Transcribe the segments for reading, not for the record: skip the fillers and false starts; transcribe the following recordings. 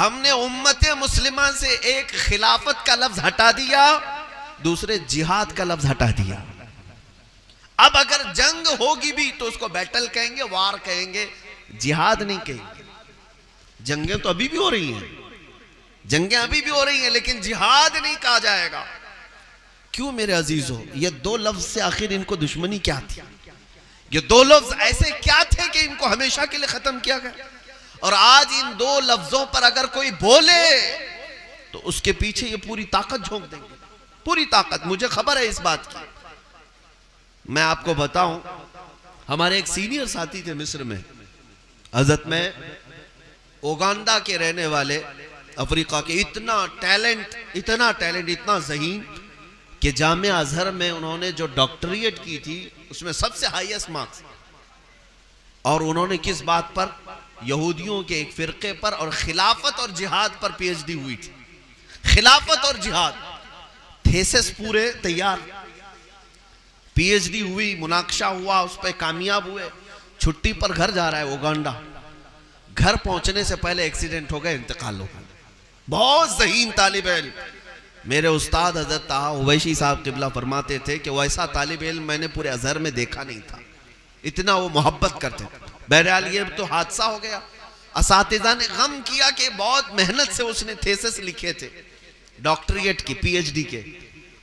ہم نے امت مسلمہ سے ایک خلافت کا لفظ ہٹا دیا، دوسرے جہاد کا لفظ ہٹا دیا۔ اب اگر جنگ ہوگی بھی تو اس کو بیٹل کہیں گے، وار کہیں گے، جہاد نہیں کہیں گے۔ جنگیں تو ابھی بھی ہو رہی ہیں، جنگیں ابھی بھی ہو رہی ہیں، لیکن جہاد نہیں کہا جائے گا۔ کیوں میرے عزیزو؟ یہ دو لفظ سے آخر ان کو دشمنی کیا تھی؟ یہ دو لفظ ایسے کیا تھے کہ ان کو ہمیشہ کے لیے ختم کیا گیا؟ اور آج ان دو لفظوں پر اگر کوئی بولے تو اس کے پیچھے یہ پوری طاقت جھونک دیں گے، پوری طاقت۔ مجھے خبر ہے اس بات کی۔ میں آپ کو بتاؤں، ہمارے ایک سینئر ساتھی تھے مصر میں، حضرت میں اوگانڈا کے رہنے والے، افریقہ کے، اتنا ٹیلنٹ، اتنا ذہین کہ جامعہ ازہر میں انہوں نے جو ڈاکٹریٹ کی تھی اس میں سب سے ہائیسٹ مارکس، اور انہوں نے کس بات پر؟ یہودیوں کے ایک فرقے پر اور خلافت اور جہاد پر پی ایچ ڈی ہوئی تھی۔ خلافت اور جہاد، تھیسس پورے تیار، پی ایچ ڈی ہوئی، مناقشہ ہوا، اس پہ کامیاب ہوئے، چھٹی پر گھر جا رہا ہے اوگانڈا، گھر پہنچنے سے پہلے ایکسیڈنٹ ہو گئے، انتقال ہو گیا۔ بہت ذہین طالب علم۔ میرے استاد حضرت طہ اویسی صاحب قبلہ فرماتے تھے کہ وہ ایسا طالب علم میں نے پورے ازہر میں دیکھا نہیں تھا، اتنا وہ محبت کرتے تھے۔ بہرحال یہ تو حادثہ ہو گیا۔ اساتذہ نے غم کیا کہ بہت محنت سے اس نے تھیسس لکھے تھے، ڈاکٹریٹ کی، پی ایچ ڈی کے،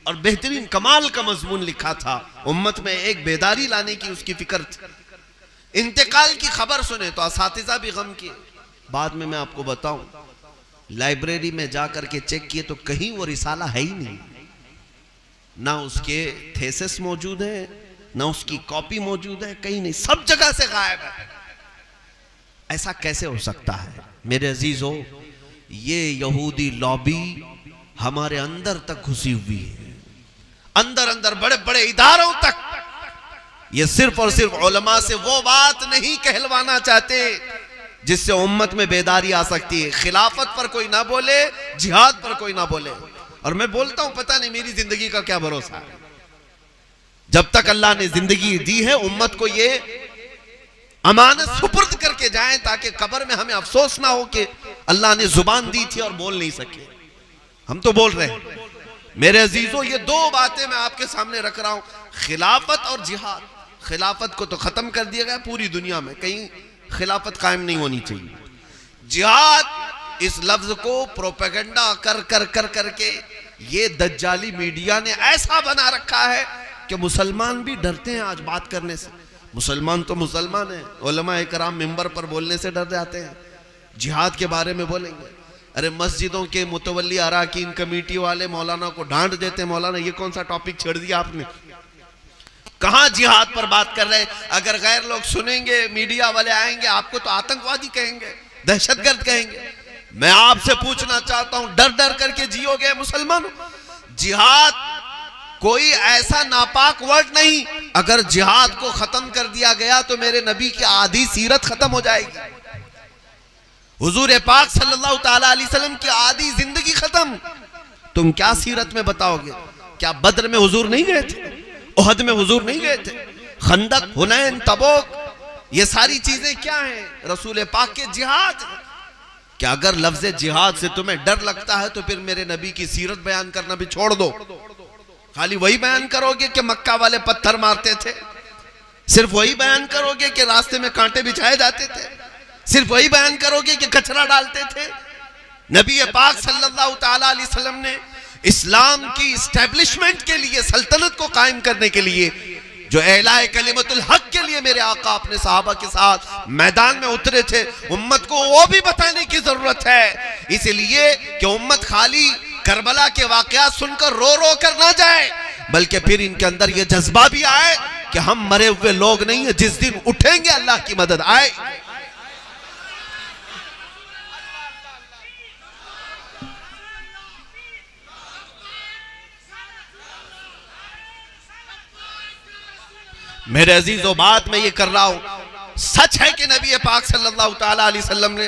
اور بہترین کمال کا مضمون لکھا تھا، امت میں ایک بیداری لانے کی اس کی فکر تھی۔ انتقال کی خبر سنے تو اساتذہ بھی غم کیے۔ بعد میں آپ کو بتاؤں، لائبریری میں جا کر کے چیک کیے تو کہیں وہ رسالہ ہے ہی نہیں، نہ اس کے تھیسس موجود ہے، نہ اس کی کاپی موجود ہے، کہیں نہیں، سب جگہ سے غائب ہے۔ ایسا کیسے ہو سکتا ہے؟ میرے عزیزو، یہ یہودی لابی ہمارے اندر تک گھسی ہوئی ہے، اندر بڑے بڑے اداروں تک۔ یہ صرف اور صرف علماء سے وہ بات نہیں کہلوانا چاہتے جس سے امت میں بیداری آ سکتی ہے۔ خلافت پر کوئی نہ بولے، جہاد پر کوئی نہ بولے۔ اور میں بولتا ہوں، پتہ نہیں میری زندگی کا کیا بھروسہ ہے۔ جب تک اللہ نے زندگی دی ہے، امت کو یہ امانت سپرد کر کے جائیں تاکہ قبر میں ہمیں افسوس نہ ہو کہ اللہ نے زبان دی تھی اور بول نہیں سکے۔ ہم تو بول رہے ہیں۔ میرے عزیزو، یہ دو باتیں میں آپ کے سامنے رکھ رہا ہوں، خلافت اور جہاد۔ خلافت کو تو ختم کر دیا گیا پوری دنیا میں، کہیں خلافت قائم نہیں ہونی چاہیے۔ جہاد، اس لفظ کو پروپیگنڈا کر کے یہ دجالی میڈیا نے ایسا بنا رکھا ہے کہ مسلمان بھی ڈرتے ہیں آج بات کرنے سے۔ مسلمان تو مسلمان ہیں، علماء کرام ممبر پر بولنے سے ڈر جاتے ہیں، جہاد کے بارے میں بولیں گے۔ ارے مسجدوں کے متولی اراکین کمیٹی والے مولانا کو ڈانٹ دیتے ہیں، مولانا یہ کون سا ٹاپک چھڑ دیا آپ نے؟ کہاں جہاد پر بات کر رہے ہیں؟ اگر غیر لوگ سنیں گے، میڈیا والے آئیں گے، آپ کو تو آتنکوادی کہیں گے، دہشت گرد کہیں گے۔ میں آپ سے پوچھنا چاہتا ہوں، ڈر کر کے جیو گے مسلمانوں؟ جہاد کوئی ایسا ناپاک ورڈ نہیں، اگر جہاد کو ختم کر دیا گیا تو میرے نبی کی آدھی سیرت ختم ہو جائے گی، حضور پاک صلی اللہ تعالیٰ علیہ وسلم کی آدھی زندگی ختم۔ تم کیا سیرت میں بتاؤ گے؟ کیا بدر میں حضور نہیں گئے تھے؟ احد میں حضور نہیں گئے تھے؟ خندق، حنین، تبوک، یہ ساری چیزیں کیا ہیں؟ رسول پاک کے جہاد۔ کہ اگر لفظ جہاد سے تمہیں ڈر لگتا ہے تو پھر میرے نبی کی سیرت بیان کرنا بھی چھوڑ دو، خالی وہی بیان کرو گے کہ مکہ والے پتھر مارتے تھے، صرف وہی بیان کرو گے کہ راستے میں کانٹے بچھائے جاتے تھے، صرف وہی بیان کرو گے کہ کچرا ڈالتے تھے۔ نبی پاک صلی اللہ تعالیٰ علیہ وسلم نے اسلام کی اسٹیبلشمنٹ کے لیے، سلطنت کو قائم کرنے کے لیے، جو اعلاء کلمت الحق کے لیے میرے آقا اپنے صحابہ کے ساتھ میدان میں اترے تھے، امت کو وہ بھی بتانے کی ضرورت ہے، اس لیے کہ امت خالی کربلا کے واقعات سن کر رو کر نہ جائے، بلکہ پھر ان کے اندر یہ جذبہ بھی آئے کہ ہم مرے ہوئے لوگ نہیں ہیں، جس دن اٹھیں گے اللہ کی مدد آئے۔ میرے عزیزو، بات میں یہ کر رہا ہوں، سچ ہے کہ نبی پاک صلی اللہ تعالیٰ علیہ وسلم نے